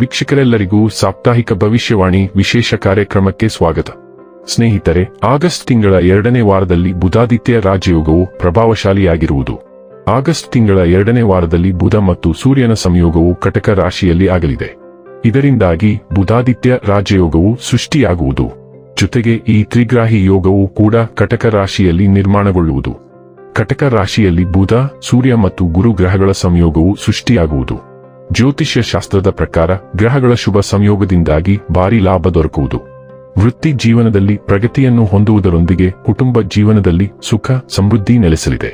ವೀಕ್ಷಕರೆಲ್ಲರಿಗೂ ಸಾಪ್ತಾಹಿಕ ಭವಿಷ್ಯವಾಣಿ ವಿಶೇಷ ಕಾರ್ಯಕ್ರಮಕ್ಕೆ ಸ್ವಾಗತ. ಸ್ನೇಹಿತರೆ, ಆಗಸ್ಟ್ ತಿಂಗಳ 2ನೇ ವಾರದಲ್ಲಿ ಬುಧಾದಿತ್ಯ ರಾಜಯೋಗವು ಪ್ರಭಾವಶಾಲಿಯಾಗಿರುವುದು. ಆಗಸ್ಟ್ ತಿಂಗಳ 2ನೇ ವಾರದಲ್ಲಿ ಬುಧ ಮತ್ತು ಸೂರ್ಯನ ಸಂಯೋಗವು ಕಟಕ ರಾಶಿಯಲ್ಲಿ ಆಗಲಿದೆ. ಇದರಿಂದಾಗಿ ಬುಧಾದಿತ್ಯ ರಾಜಯೋಗವು ಸೃಷ್ಟಿಯಾಗುವುದು. ಜೊತೆಗೆ ಈ ತ್ರಿಗ್ರಾಹಿ ಯೋಗವು ಕೂಡ ಕಟಕ ರಾಶಿಯಲ್ಲಿ ನಿರ್ಮಾಣಗೊಳ್ಳುವುದು. ಕಟಕ ರಾಶಿಯಲ್ಲಿ ಬುಧ, ಸೂರ್ಯ ಮತ್ತು ಗುರು ಗ್ರಹಗಳ ಸಂಯೋಗವು ಸೃಷ್ಟಿಯಾಗುವುದು. ಜ್ಯೋತಿಷ್ಯ ಶಾಸ್ತ್ರದ ಪ್ರಕಾರ ಗ್ರಹಗಳ ಶುಭ ಸಂಯೋಗದಿಂದಾಗಿ ಭಾರಿ ಲಾಭ ದೊರಕುವುದು. ವೃತ್ತಿ ಜೀವನದಲ್ಲಿ ಪ್ರಗತಿಯನ್ನು ಹೊಂದುವುದರೊಂದಿಗೆ ಕುಟುಂಬ ಜೀವನದಲ್ಲಿ ಸುಖ ಸಮೃದ್ಧಿ ನೆಲೆಸಲಿದೆ.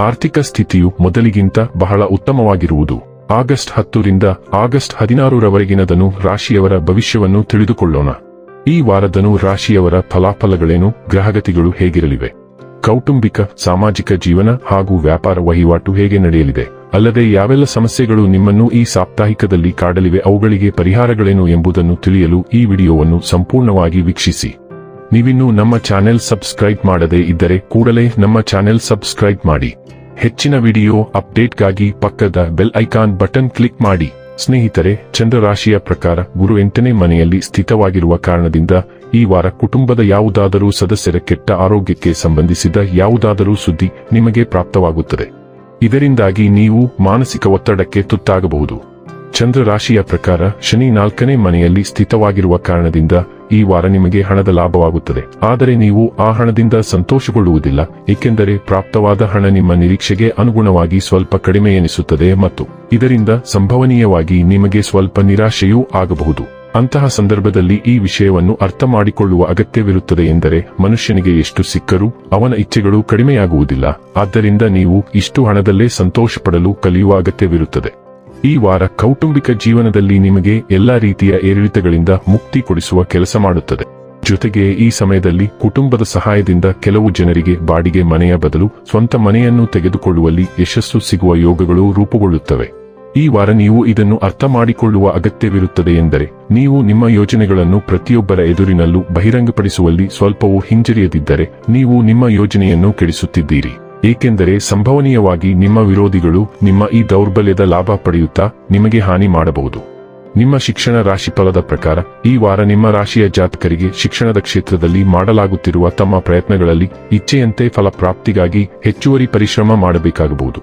ಆರ್ಥಿಕ ಸ್ಥಿತಿಯು ಮೊದಲಿಗಿಂತ ಬಹಳ ಉತ್ತಮವಾಗಿರುವುದು. ಆಗಸ್ಟ್ 10 ರಿಂದ ಆಗಸ್ಟ್ 16 ರವರೆಗಿನ ಧನು ರಾಶಿಯವರ ಭವಿಷ್ಯವನ್ನು ತಿಳಿದುಕೊಳ್ಳೋಣ. ಈ ವಾರ ಧನು ರಾಶಿಯವರ ಫಲಾಫಲಗಳೇನು, ಗ್ರಹಗತಿಗಳು ಹೇಗಿರಲಿವೆ, ಕೌಟುಂಬಿಕ ಸಾಮಾಜಿಕ ಜೀವನ ಹಾಗೂ ವ್ಯಾಪಾರ ವಹಿವಾಟು ಹೇಗೆ ನಡೆಯಲಿದೆ, ಅಲ್ಲದೆ ಯಾವೆಲ್ಲ ಸಮಸ್ಯೆಗಳು ನಿಮ್ಮನ್ನು ಈ ಸಾಪ್ತಾಹಿಕದಲ್ಲಿ ಕಾಡಲಿವೆ, ಅವುಗಳಿಗೆ ಪರಿಹಾರಗಳೇನು ಎಂಬುದನ್ನು ತಿಳಿಯಲು ಈ ವಿಡಿಯೋವನ್ನು ಸಂಪೂರ್ಣವಾಗಿ ವೀಕ್ಷಿಸಿ. ನೀವಿನ್ನೂ ನಮ್ಮ ಚಾನೆಲ್ ಸಬ್ಸ್ಕ್ರೈಬ್ ಮಾಡದೇ ಇದ್ದರೆ ಕೂಡಲೇ ನಮ್ಮ ಚಾನೆಲ್ ಸಬ್ಸ್ಕ್ರೈಬ್ ಮಾಡಿ. ಹೆಚ್ಚಿನ ವಿಡಿಯೋ ಅಪ್ಡೇಟ್ಗಾಗಿ ಪಕ್ಕದ ಬೆಲ್ ಐಕಾನ್ ಬಟನ್ ಕ್ಲಿಕ್ ಮಾಡಿ. ಸ್ನೇಹಿತರೆ, ಚಂದ್ರ ರಾಶಿಯ ಪ್ರಕಾರ ಗುರು 8ನೇ ಮನೆಯಲ್ಲಿ ಸ್ಥಿತವಾಗಿರುವ ಕಾರಣದಿಂದ ಈ ವಾರ ಕುಟುಂಬದ ಯಾವುದಾದರೂ ಸದಸ್ಯರ ಕೆಟ್ಟ ಆರೋಗ್ಯಕ್ಕೆ ಸಂಬಂಧಿಸಿದ ಯಾವುದಾದರೂ ಸುದ್ದಿ ನಿಮಗೆ ಪ್ರಾಪ್ತವಾಗುತ್ತದೆ. ಇದರಿಂದಾಗಿ ನೀವು ಮಾನಸಿಕ ಒತ್ತಡಕ್ಕೆ ತುತ್ತಾಗಬಹುದು. ಚಂದ್ರ ರಾಶಿಯ ಪ್ರಕಾರ ಶನಿ 4ನೇ ಮನೆಯಲ್ಲಿ ಸ್ಥಿತವಾಗಿರುವ ಕಾರಣದಿಂದ ಈ ವಾರ ನಿಮಗೆ ಹಣದ ಲಾಭವಾಗುತ್ತದೆ. ಆದರೆ ನೀವು ಆ ಹಣದಿಂದ ಸಂತೋಷಗೊಳ್ಳುವುದಿಲ್ಲ, ಏಕೆಂದರೆ ಪ್ರಾಪ್ತವಾದ ಹಣ ನಿಮ್ಮ ನಿರೀಕ್ಷೆಗೆ ಅನುಗುಣವಾಗಿ ಸ್ವಲ್ಪ ಕಡಿಮೆ ಎನಿಸುತ್ತದೆ ಮತ್ತು ಇದರಿಂದ ಸಂಭವನೀಯವಾಗಿ ನಿಮಗೆ ಸ್ವಲ್ಪ ನಿರಾಶೆಯೂ ಆಗಬಹುದು. ಅಂತಹ ಸಂದರ್ಭದಲ್ಲಿ ಈ ವಿಷಯವನ್ನು ಅರ್ಥ ಮಾಡಿಕೊಳ್ಳುವ ಅಗತ್ಯವಿರುತ್ತದೆ. ಎಂದರೆ ಮನುಷ್ಯನಿಗೆ ಎಷ್ಟು ಸಿಕ್ಕರೂ ಅವನ ಇಚ್ಛೆಗಳು ಕಡಿಮೆಯಾಗುವುದಿಲ್ಲ. ಆದ್ದರಿಂದ ನೀವು ಇಷ್ಟು ಹಣದಲ್ಲೇ ಸಂತೋಷಪಡಲು ಕಲಿಯುವ ಅಗತ್ಯವಿರುತ್ತದೆ. ಈ ವಾರ ಕೌಟುಂಬಿಕ ಜೀವನದಲ್ಲಿ ನಿಮಗೆ ಎಲ್ಲಾ ರೀತಿಯ ಏರಿಳಿತಗಳಿಂದ ಮುಕ್ತಿ ಕೊಡಿಸುವ ಕೆಲಸ ಮಾಡುತ್ತದೆ. ಜೊತೆಗೆ ಈ ಸಮಯದಲ್ಲಿ ಕುಟುಂಬದ ಸಹಾಯದಿಂದ ಕೆಲವು ಜನರಿಗೆ ಬಾಡಿಗೆ ಮನೆಯ ಬದಲು ಸ್ವಂತ ಮನೆಯನ್ನು ತೆಗೆದುಕೊಳ್ಳುವಲ್ಲಿ ಯಶಸ್ಸು ಸಿಗುವ ಯೋಗಗಳು ರೂಪುಗೊಳ್ಳುತ್ತವೆ. ಈ ವಾರ ನೀವು ಇದನ್ನು ಅರ್ಥ ಮಾಡಿಕೊಳ್ಳುವ ಅಗತ್ಯವಿರುತ್ತದೆ. ಎಂದರೆ ನೀವು ನಿಮ್ಮ ಯೋಜನೆಗಳನ್ನು ಪ್ರತಿಯೊಬ್ಬರ ಎದುರಿನಲ್ಲೂ ಬಹಿರಂಗಪಡಿಸುವಲ್ಲಿ ಸ್ವಲ್ಪವೂ ಹಿಂಜರಿಯದಿದ್ದರೆ ನೀವು ನಿಮ್ಮ ಯೋಜನೆಯನ್ನು ಕೆಡಿಸುತ್ತಿದ್ದೀರಿ. ಏಕೆಂದರೆ ಸಂಭವನೀಯವಾಗಿ ನಿಮ್ಮ ವಿರೋಧಿಗಳು ನಿಮ್ಮ ಈ ದೌರ್ಬಲ್ಯದ ಲಾಭ ಪಡೆಯುತ್ತಾ ನಿಮಗೆ ಹಾನಿ ಮಾಡಬಹುದು. ನಿಮ್ಮ ಶಿಕ್ಷಣ ರಾಶಿಫಲದ ಪ್ರಕಾರ ಈ ವಾರ ನಿಮ್ಮ ರಾಶಿಯ ಜಾತಕರಿಗೆ ಶಿಕ್ಷಣದ ಕ್ಷೇತ್ರದಲ್ಲಿ ಮಾಡಲಾಗುತ್ತಿರುವ ತಮ್ಮ ಪ್ರಯತ್ನಗಳಲ್ಲಿ ಇಚ್ಛೆಯಂತೆ ಫಲಪ್ರಾಪ್ತಿಗಾಗಿ ಹೆಚ್ಚುವರಿ ಪರಿಶ್ರಮ ಮಾಡಬೇಕಾಗಬಹುದು.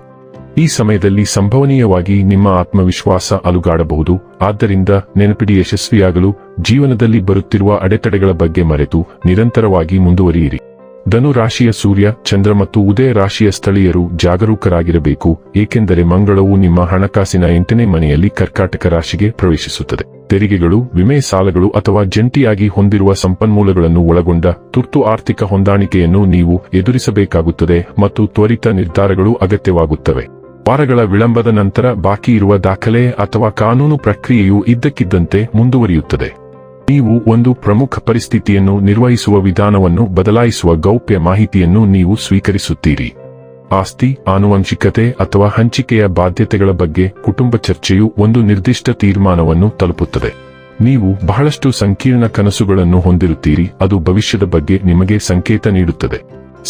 ಈ ಸಮಯದಲ್ಲಿ ಸಂಭವನೀಯವಾಗಿ ನಿಮ್ಮ ಆತ್ಮವಿಶ್ವಾಸ ಅಲುಗಾಡಬಹುದು. ಆದ್ದರಿಂದ ನೆನಪಿಡಿ, ಯಶಸ್ವಿಯಾಗಲು ಜೀವನದಲ್ಲಿ ಬರುತ್ತಿರುವ ಅಡೆತಡೆಗಳ ಬಗ್ಗೆ ಮರೆತು ನಿರಂತರವಾಗಿ ಮುಂದುವರಿಯಿರಿ. ಧನು ರಾಶಿಯ ಸೂರ್ಯ, ಚಂದ್ರ ಮತ್ತು ಉದಯ ರಾಶಿಯ ಸ್ಥಳೀಯರು ಜಾಗರೂಕರಾಗಿರಬೇಕು, ಏಕೆಂದರೆ ಮಂಗಳವು ನಿಮ್ಮ ಹಣಕಾಸಿನ 8ನೇ ಮನೆಯಲ್ಲಿ ಕರ್ಕಾಟಕ ರಾಶಿಗೆ ಪ್ರವೇಶಿಸುತ್ತದೆ. ತೆರಿಗೆಗಳು, ವಿಮೆ, ಸಾಲಗಳು ಅಥವಾ ಜಂಟಿಯಾಗಿ ಹೊಂದಿರುವ ಸಂಪನ್ಮೂಲಗಳನ್ನು ಒಳಗೊಂಡ ತುರ್ತು ಆರ್ಥಿಕ ಹೊಂದಾಣಿಕೆಯನ್ನು ನೀವು ಎದುರಿಸಬೇಕಾಗುತ್ತದೆ ಮತ್ತು ತ್ವರಿತ ನಿರ್ಧಾರಗಳು ಅಗತ್ಯವಾಗುತ್ತವೆ. ವಾರಗಳ ವಿಳಂಬದ ನಂತರ ಬಾಕಿ ಇರುವ ದಾಖಲೆ ಅಥವಾ ಕಾನೂನು ಪ್ರಕ್ರಿಯೆಯು ಇದ್ದಕ್ಕಿದ್ದಂತೆ ಮುಂದುವರಿಯುತ್ತದೆ. ನೀವು ಒಂದು ಪ್ರಮುಖ ಪರಿಸ್ಥಿತಿಯನ್ನು ನಿರ್ವಹಿಸುವ ವಿಧಾನವನ್ನು ಬದಲಾಯಿಸುವ ಗೌಪ್ಯ ಮಾಹಿತಿಯನ್ನು ನೀವು ಸ್ವೀಕರಿಸುತ್ತೀರಿ. ಆಸ್ತಿ, ಆನುವಂಶಿಕತೆ ಅಥವಾ ಹಂಚಿಕೆಯ ಬಾಧ್ಯತೆಗಳ ಬಗ್ಗೆ ಕುಟುಂಬ ಚರ್ಚೆಯು ಒಂದು ನಿರ್ದಿಷ್ಟ ತೀರ್ಮಾನವನ್ನು ತಲುಪುತ್ತದೆ. ನೀವು ಬಹಳಷ್ಟು ಸಂಕೀರ್ಣ ಕನಸುಗಳನ್ನು ಹೊಂದಿರುತ್ತೀರಿ, ಅದು ಭವಿಷ್ಯದ ಬಗ್ಗೆ ನಿಮಗೆ ಸಂಕೇತ ನೀಡುತ್ತದೆ.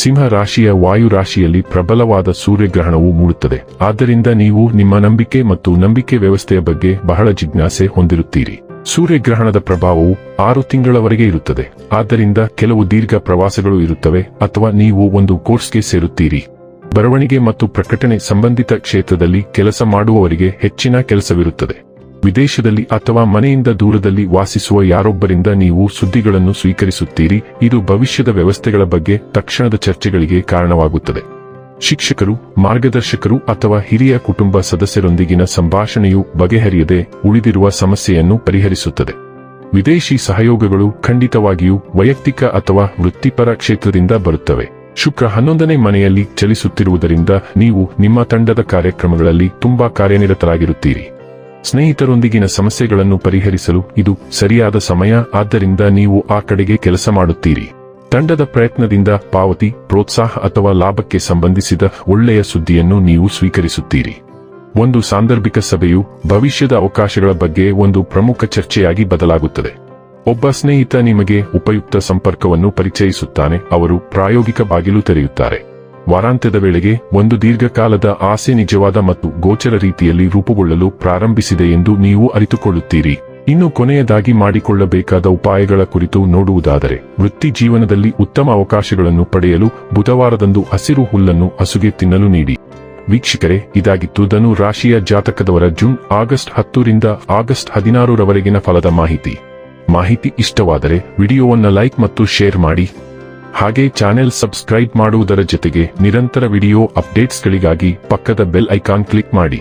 ಸಿಂಹ ರಾಶಿಯ ವಾಯು ರಾಶಿಯಲ್ಲಿ ಪ್ರಬಲವಾದ ಸೂರ್ಯಗ್ರಹಣವು ಮೂಡುತ್ತದೆ. ಆದ್ದರಿಂದ ನೀವು ನಿಮ್ಮ ನಂಬಿಕೆ ಮತ್ತು ನಂಬಿಕೆ ವ್ಯವಸ್ಥೆಯ ಬಗ್ಗೆ ಬಹಳ ಜಿಜ್ಞಾಸೆ ಹೊಂದಿರುತ್ತೀರಿ. ಸೂರ್ಯಗ್ರಹಣದ ಪ್ರಭಾವವು 6 ತಿಂಗಳವರೆಗೆ ಇರುತ್ತದೆ. ಆದ್ದರಿಂದ ಕೆಲವು ದೀರ್ಘ ಪ್ರವಾಸಗಳು ಇರುತ್ತವೆ ಅಥವಾ ನೀವು ಒಂದು ಕೋರ್ಸ್ಗೆ ಸೇರುತ್ತೀರಿ. ಬರವಣಿಗೆ ಮತ್ತು ಪ್ರಕಟಣೆ ಸಂಬಂಧಿತ ಕ್ಷೇತ್ರದಲ್ಲಿ ಕೆಲಸ ಮಾಡುವವರಿಗೆ ಹೆಚ್ಚಿನ ಕೆಲಸವಿರುತ್ತದೆ. ವಿದೇಶದಲ್ಲಿ ಅಥವಾ ಮನೆಯಿಂದ ದೂರದಲ್ಲಿ ವಾಸಿಸುವ ಯಾರೊಬ್ಬರಿಂದ ನೀವು ಸುದ್ದಿಗಳನ್ನು ಸ್ವೀಕರಿಸುತ್ತೀರಿ. ಇದು ಭವಿಷ್ಯದ ವ್ಯವಸ್ಥೆಗಳ ಬಗ್ಗೆ ತಕ್ಷಣದ ಚರ್ಚೆಗಳಿಗೆ ಕಾರಣವಾಗುತ್ತದೆ. ಶಿಕ್ಷಕರು, ಮಾರ್ಗದರ್ಶಕರು ಅಥವಾ ಹಿರಿಯ ಕುಟುಂಬ ಸದಸ್ಯರೊಂದಿಗಿನ ಸಂಭಾಷಣೆಯು ಬಗೆಹರಿಯದೆ ಉಳಿದಿರುವ ಸಮಸ್ಯೆಯನ್ನು ಪರಿಹರಿಸುತ್ತದೆ. ವಿದೇಶಿ ಸಹಯೋಗಗಳು ಖಂಡಿತವಾಗಿಯೂ ವೈಯಕ್ತಿಕ ಅಥವಾ ವೃತ್ತಿಪರ ಕ್ಷೇತ್ರದಿಂದ ಬರುತ್ತವೆ. ಶುಕ್ರ 11ನೇ ಮನೆಯಲ್ಲಿ ಚಲಿಸುತ್ತಿರುವುದರಿಂದ ನೀವು ನಿಮ್ಮ ತಂಡದ ಕಾರ್ಯಕ್ರಮಗಳಲ್ಲಿ ತುಂಬಾ ಕಾರ್ಯನಿರತರಾಗಿರುತ್ತೀರಿ. ಸ್ನೇಹಿತರೊಂದಿಗಿನ ಸಮಸ್ಯೆಗಳನ್ನು ಪರಿಹರಿಸಲು ಇದು ಸರಿಯಾದ ಸಮಯ. ಆದ್ದರಿಂದ ನೀವು ಆ ಕಡೆಗೆ ಕೆಲಸ ಮಾಡುತ್ತೀರಿ. ತಂಡದ ಪ್ರಯತ್ನದಿಂದ ಪಾವತಿ, ಪ್ರೋತ್ಸಾಹ ಅಥವಾ ಲಾಭಕ್ಕೆ ಸಂಬಂಧಿಸಿದ ಒಳ್ಳೆಯ ಸುದ್ದಿಯನ್ನು ನೀವು ಸ್ವೀಕರಿಸುತ್ತೀರಿ. ಒಂದು ಸಾಂದರ್ಭಿಕ ಸಭೆಯು ಭವಿಷ್ಯದ ಅವಕಾಶಗಳ ಬಗ್ಗೆ ಒಂದು ಪ್ರಮುಖ ಚರ್ಚೆಯಾಗಿ ಬದಲಾಗುತ್ತದೆ. ಒಬ್ಬ ಸ್ನೇಹಿತ ನಿಮಗೆ ಉಪಯುಕ್ತ ಸಂಪರ್ಕವನ್ನು ಪರಿಚಯಿಸುತ್ತಾನೆ, ಅವರು ಪ್ರಾಯೋಗಿಕ ಬಾಗಿಲು ತೆರೆಯುತ್ತಾರೆ. ವಾರಾಂತ್ಯದ ವೇಳೆಗೆ ಒಂದು ದೀರ್ಘಕಾಲದ ಆಸೆ ನಿಜವಾದ ಮತ್ತು ಗೋಚರ ರೀತಿಯಲ್ಲಿ ರೂಪುಗೊಳ್ಳಲು ಪ್ರಾರಂಭಿಸಿದೆ ಎಂದು ನೀವು ಅರಿತುಕೊಳ್ಳುತ್ತೀರಿ. ಇನ್ನು ಕೊನೆಯದಾಗಿ ಮಾಡಿಕೊಳ್ಳಬೇಕಾದ ಉಪಾಯಗಳ ಕುರಿತು ನೋಡುವುದಾದರೆ ವೃತ್ತಿ ಜೀವನದಲ್ಲಿ ಉತ್ತಮ ಅವಕಾಶಗಳನ್ನು ಪಡೆಯಲು ಬುಧವಾರದಂದು ಹಸಿರು ಹುಲ್ಲನ್ನು ಹಸುಗೆ ತಿನ್ನಲು ನೀಡಿ. ವೀಕ್ಷಕರೇ, ಇದಾಗಿತ್ತು ಧನು ರಾಶಿಯ ಜಾತಕದವರ ಜೂನ್ ಆಗಸ್ಟ್ 10 ರಿಂದ ಆಗಸ್ಟ್ 16 ರವರೆಗಿನ ಫಲದ ಮಾಹಿತಿ ಇಷ್ಟವಾದರೆ ವಿಡಿಯೋವನ್ನು ಲೈಕ್ ಮತ್ತು ಶೇರ್ ಮಾಡಿ. ಹಾಗೆ ಚಾನೆಲ್ ಸಬ್ಸ್ಕ್ರೈಬ್ ಮಾಡುವುದರ ಜೊತೆಗೆ ನಿರಂತರ ವಿಡಿಯೋ ಅಪ್ಡೇಟ್ಸ್ಗಳಿಗಾಗಿ ಪಕ್ಕದ ಬೆಲ್ ಐಕಾನ್ ಕ್ಲಿಕ್ ಮಾಡಿ.